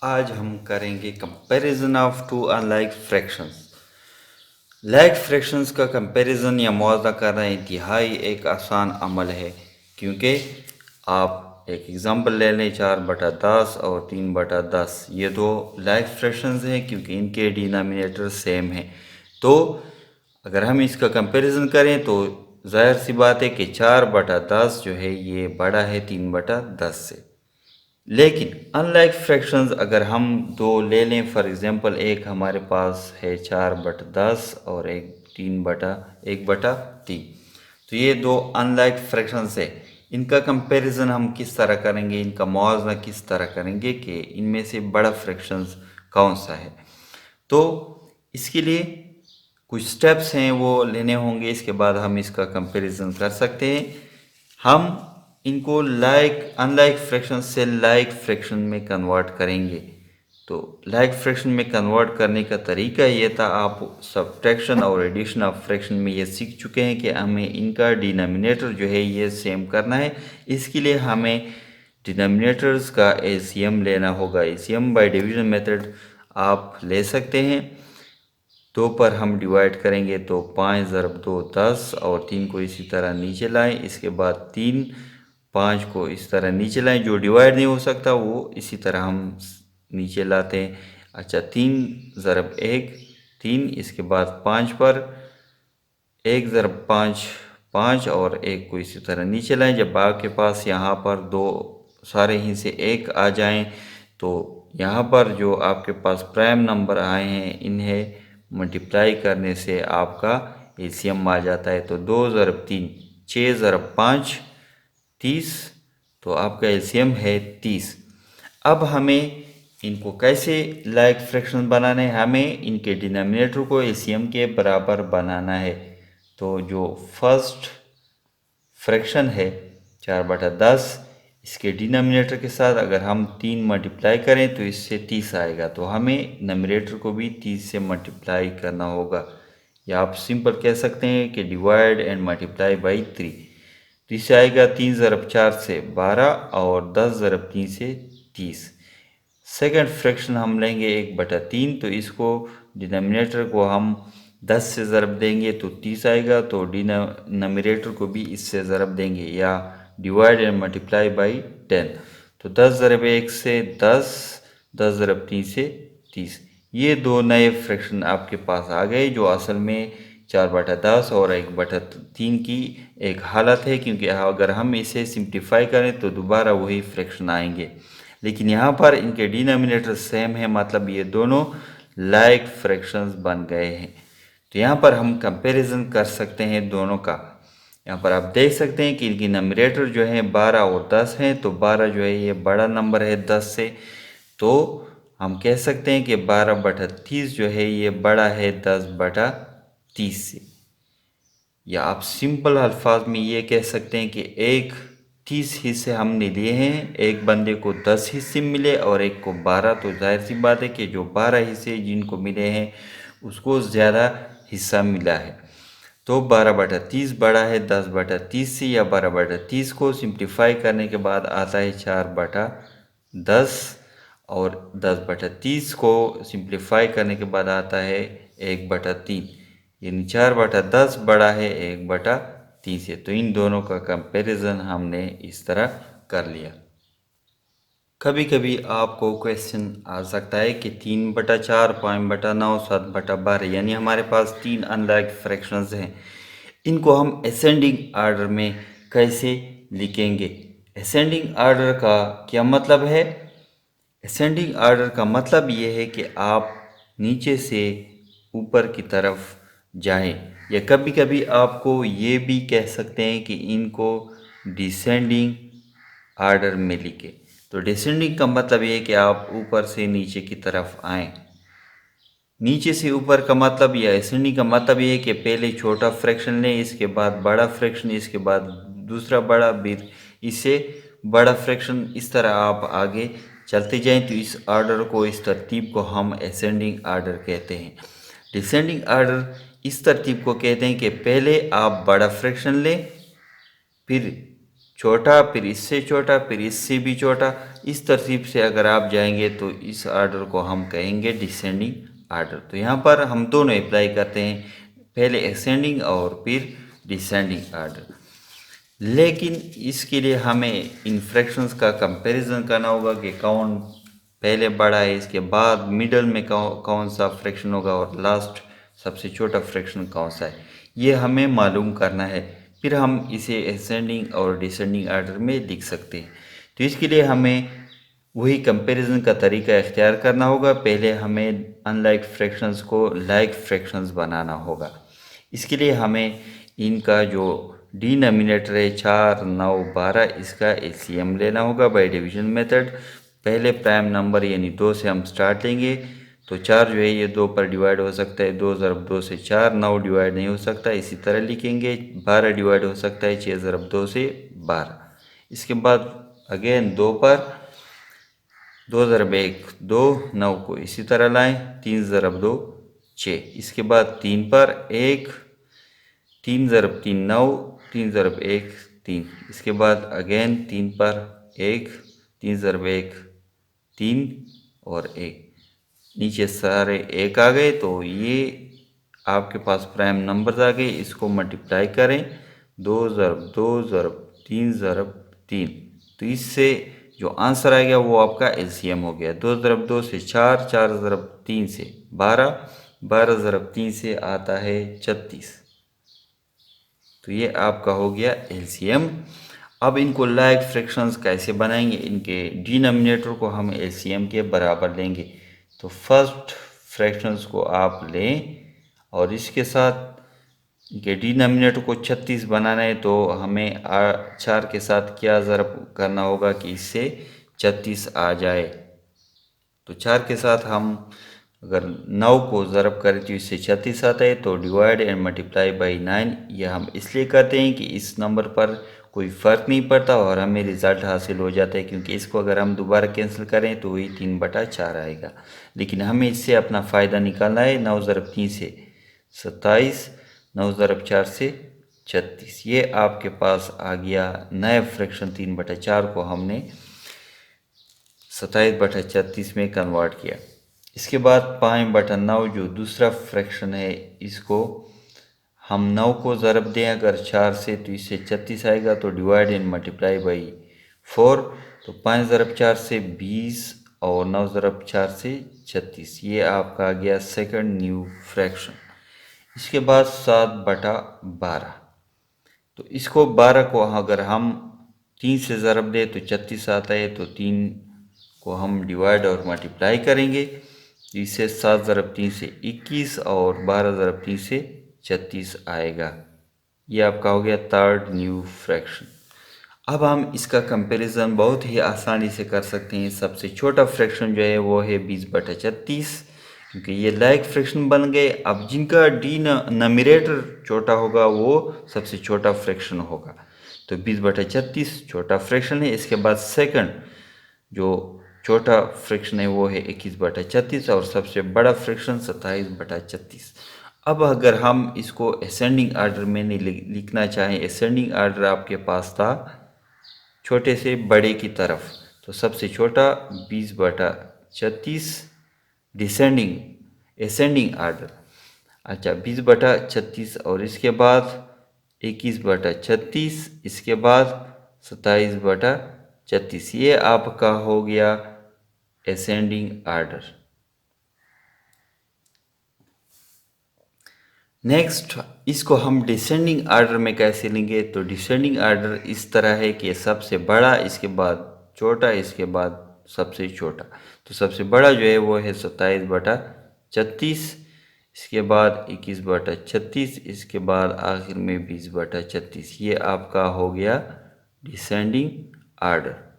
आज हम करेंगे comparison of two unlike fractions. Like fractions का कंपैरिजन या मुआवजा करना इंतहाई एक आसान अमल है, क्योंकि आप एक एग्जांपल ले लें 4/10 और 3/10। ये दो लाइक फ्रैक्शंस हैं क्योंकि इनके डिनोमिनेटर सेम हैं। तो अगर हम इसका कंपैरिजन करें तो जाहिर सी बात है कि 4/10 जो है ये बड़ा है 3/10 से। लेकिन अनलाइक फ्रैक्शंस अगर हम दो ले लें, फॉर एग्जांपल एक हमारे पास है 4/10 और एक 1/3। तो ये दो अनलाइक फ्रैक्शंस है। इनका कंपैरिजन हम किस तरह करेंगे, इनका मुआवजा किस तरह करेंगे कि इनमें से बड़ा फ्रैक्शंस कौन सा है। तो इसके लिए कुछ स्टेप्स हैं वो लेने होंगे, इसके बाद हम इसका कंपैरिजन कर सकते हैं। हम इनको लाइक अनलाइक फ्रैक्शन से लाइक फ्रैक्शन में कन्वर्ट करेंगे। तो लाइक फ्रैक्शन में कन्वर्ट करने का तरीका ये था, आप सब्ट्रैक्शन और एडिशन ऑफ फ्रैक्शन में ये सीख चुके हैं कि हमें इनका डिनोमिनेटर जो है ये सेम करना है। इसके लिए हमें डिनोमिनेटर्स का एलसीएम लेना होगा। एलसीएम बाय डिवीजन मेथड आप ले सकते हैं। 2 पर हम डिवाइड करेंगे तो 5 ज़रब 2 10 और 3 को इसी तरह नीचे लाएं। इसके बाद 3 5 को इस तरह नीचे लाएं। जो डिवाइड नहीं हो सकता वो इसी तरह हम नीचे लाते हैं। अच्छा, 3 ज़रब 1 3, इसके बाद 5 पर 1 ज़रब 5 5 और 1 को इसी तरह नीचे लाएं। जब आपके पास यहाँ पर दो सारे ही से 1 आ जाएं तो यहाँ पर जो आपके पास प्राइम नंबर आए हैं इन्हें मल्टीप्लाई करने से आपका एलसीएम आ जाता है। तो 2 ज़रब 3 6 ज़रब 5 30। तो आपका एलसीएम है 30। अब हमें इनको कैसे लाइक फ्रैक्शन बनाना है, हमें इनके डिनोमिनेटर को एलसीएम के बराबर बनाना है। तो जो फर्स्ट फ्रैक्शन है 4/10, इसके डिनोमिनेटर के साथ अगर हम 3 मल्टीप्लाई करें तो इससे 30 आएगा। तो हमें नोमिनेटर को भी 30 से मल्टीप्लाई करना होगा, या आप सिंपल कह सकते हैं कि डिवाइड एंड मल्टीप्लाई बाई 3। तो इससे आएगा 3 ज़रब 4 से 12 और 10 ज़रब 3 से 30। सेकंड फ्रैक्शन हम लेंगे 1/3। तो इसको डिनोमिनेटर को हम 10 से ज़रब देंगे तो 30 आएगा। तो डिनोमिनेटर को भी इससे ज़रब देंगे, या डिवाइड एंड मल्टीप्लाई बाई 10। तो 10 ज़रब 1 से 10, 10 ज़रब 3 से 30। ये दो नए फ्रैक्शन आपके पास आ गए जो असल में 4/10 और 1/3 की एक हालत है, क्योंकि अगर हम इसे सिंप्लीफाई करें तो दोबारा वही फ्रैक्शन आएंगे। लेकिन यहाँ पर इनके डिनोमिनेटर सेम है, मतलब ये दोनों लाइक फ्रैक्शंस बन गए हैं। तो यहाँ पर हम कंपैरिजन कर सकते हैं दोनों का। यहाँ पर आप देख सकते हैं कि इनकी नंबरेटर जो है 12 और 10 हैं। तो 12 जो है ये बड़ा नंबर है 10 से। तो हम कह सकते हैं कि 12/30 जो है ये बड़ा है 10/30 से। या आप सिंपल अल्फाज में ये कह सकते हैं कि एक 30 हिस्से हमने लिए हैं, एक बंदे को 10 हिस्से मिले और एक को 12। तो जाहिर सी बात है कि जो 12 हिस्से जिनको मिले हैं उसको ज़्यादा हिस्सा मिला है। तो 12/30 बड़ा है 10/30 से, या 12/30 को सिंप्लीफाई करने के बाद आता है 4/10 और 10/30 को सिंप्लीफाई करने के बाद आता है 1/3। यानी 4/10 बड़ा है 1/3 से। तो इन दोनों का कंपैरिजन हमने इस तरह कर लिया। कभी कभी आपको क्वेश्चन आ सकता है कि 3/4, 5/9, 7/12, यानी हमारे पास 3 अनलाइक फ्रैक्शंस हैं। इनको हम असेंडिंग आर्डर में कैसे लिखेंगे। असेंडिंग आर्डर का क्या मतलब है? असेंडिंग आर्डर का मतलब ये है कि आप नीचे से ऊपर की तरफ जाएं, या कभी कभी आपको ये भी कह सकते हैं कि इनको डिसेंडिंग आर्डर में लिखें। तो डिसेंडिंग का मतलब ये है कि आप ऊपर से नीचे की तरफ आएं। नीचे से ऊपर का मतलब, या असेंडिंग का मतलब ये है कि पहले छोटा फ्रैक्शन लें, इसके बाद बड़ा फ्रैक्शन, इसके बाद दूसरा बड़ा, फिर इससे बड़ा फ्रैक्शन, इस तरह आप आगे चलते जाएं। तो इस आर्डर को, इस तरतीब को हम असेंडिंग आर्डर कहते हैं। डिसेंडिंग आर्डर इस तरतीब को कहते हैं कि पहले आप बड़ा फ्रैक्शन लें, फिर छोटा, फिर इससे छोटा, फिर इससे भी छोटा। इस तरतीब से अगर आप जाएंगे तो इस आर्डर को हम कहेंगे डिसेंडिंग आर्डर। तो यहाँ पर हम दोनों अप्लाई करते हैं, पहले असेंडिंग और फिर डिसेंडिंग आर्डर। लेकिन इसके लिए हमें इन फ्रैक्शंस का कंपैरिजन करना होगा कि कौन पहले बड़ा है, इसके बाद मिडल में कौन सा फ्रैक्शन होगा और लास्ट सबसे छोटा फ्रैक्शन कौन सा है, ये हमें मालूम करना है। फिर हम इसे असेंडिंग और डिसेंडिंग आर्डर में लिख सकते हैं। तो इसके लिए हमें वही कंपैरिजन का तरीका इख्तियार करना होगा। पहले हमें अनलाइक फ्रैक्शंस को लाइक फ्रैक्शंस बनाना होगा। इसके लिए हमें इनका जो डिनोमिनेटर है 4, 9, 12, इसका एलसीएम लेना होगा बाय डिवीजन मेथड। पहले प्राइम नंबर यानी 2 से हम स्टार्ट लेंगे, तो 4 जो है ये 2 पर डिवाइड हो सकता है, 2 ज़रब 2 से 4, 9 डिवाइड नहीं हो सकता, इसी तरह लिखेंगे। 12 डिवाइड हो सकता है 6 ज़रब 2 से 12। इसके बाद अगेन 2 पर 2 ज़रब 1 2, 9 को इसी तरह लाएं, 3 ज़रब 2 6। इसके बाद 3 पर 1, 3 ज़रब 3 9, 3 ज़रब 1 3। इसके बाद अगेन 3 पर 1, 3 ज़रब 1 3 और 1। नीचे सारे 1 आ गए, तो ये आपके पास प्राइम नंबर्स आ गए। इसको मल्टीप्लाई करें, 2 ज़रब 2 ज़रब 3 ज़रब 3। तो इससे जो आंसर आएगा वो आपका एलसीएम हो गया। 2 ज़रब 2 से 4, 4 ज़रब 3 से 12, 12 ज़रब 3 से आता है 36। तो ये आपका हो गया एलसीएम। अब इनको लाइक फ्रैक्शंस कैसे बनाएंगे, इनके डिनोमिनेटर को हम एलसीएम के बराबर लेंगे। तो फर्स्ट फ्रैक्शंस को आप लें और इसके साथ इनके डिनोमिनेटर को 36 बनाना है, तो हमें 4 के साथ क्या ज़रब करना होगा कि इससे 36 आ जाए। तो 4 के साथ हम अगर 9 को ज़रब करें तो इससे 36 आता है। तो डिवाइड एंड मल्टीप्लाई बाई 9, यह हम इसलिए करते हैं कि इस नंबर पर कोई फ़र्क नहीं पड़ता और हमें रिज़ल्ट हासिल हो जाता है, क्योंकि इसको अगर हम दोबारा कैंसिल करें तो वही 3/4 आएगा। लेकिन हमें इससे अपना फ़ायदा निकालना है। 9 ज़रब 3 से 27, 9 ज़रब 4 से 36। ये आपके पास आ गया नया फ्रैक्शन। 3/4 को हमने 27/36 में कन्वर्ट किया। इसके बाद 5/9 जो दूसरा फ्रैक्शन है, इसको हम 9 को ज़रब दें अगर 4 से तो इससे 36 आएगा। तो डिवाइड एंड मल्टीप्लाई बाई 4, तो 5 ज़रब 4 से 20 और 9 ज़रब 4 से 36। ये आपका आ गया सेकंड न्यू फ्रैक्शन। इसके बाद 7/12, तो इसको 12 को अगर हम 3 से ज़रब दें तो 36 आता है। तो 3 को हम डिवाइड और मल्टीप्लाई करेंगे, इससे 7 ज़रब 3 से 21 और 12 ज़रब 3 से 36 आएगा। ये आपका हो गया थर्ड न्यू फ्रैक्शन। अब हम इसका कंपैरिजन बहुत ही आसानी से कर सकते हैं। सबसे छोटा फ्रैक्शन जो है वो है 20/36, क्योंकि ये लाइक फ्रैक्शन बन गए। अब जिनका डिनोमिनेटर छोटा होगा वो सबसे छोटा फ्रैक्शन होगा। तो 20/36 छोटा फ्रैक्शन है। इसके बाद सेकंड जो छोटा फ्रैक्शन है वो है 21/36 और सबसे बड़ा फ्रैक्शन 27/36। अब अगर हम इसको असेंडिंग आर्डर में नहीं लिखना चाहें, असेंडिंग आर्डर आपके पास था छोटे से बड़े की तरफ, तो सबसे छोटा 20/36 डिसेंडिंग असेंडिंग आर्डर। अच्छा, 20/36 और इसके बाद 21/36, इसके बाद 27/36। ये आपका हो गया असेंडिंग आर्डर। नेक्स्ट इसको हम डिसेंडिंग आर्डर में कैसे लेंगे। तो डिसेंडिंग आर्डर इस तरह है कि सबसे बड़ा, इसके बाद छोटा, इसके बाद सबसे छोटा। तो सबसे बड़ा जो है वो है 27/36, इसके बाद 21/36, इसके बाद आखिर में 20/36। ये आपका हो गया डिसेंडिंग आर्डर।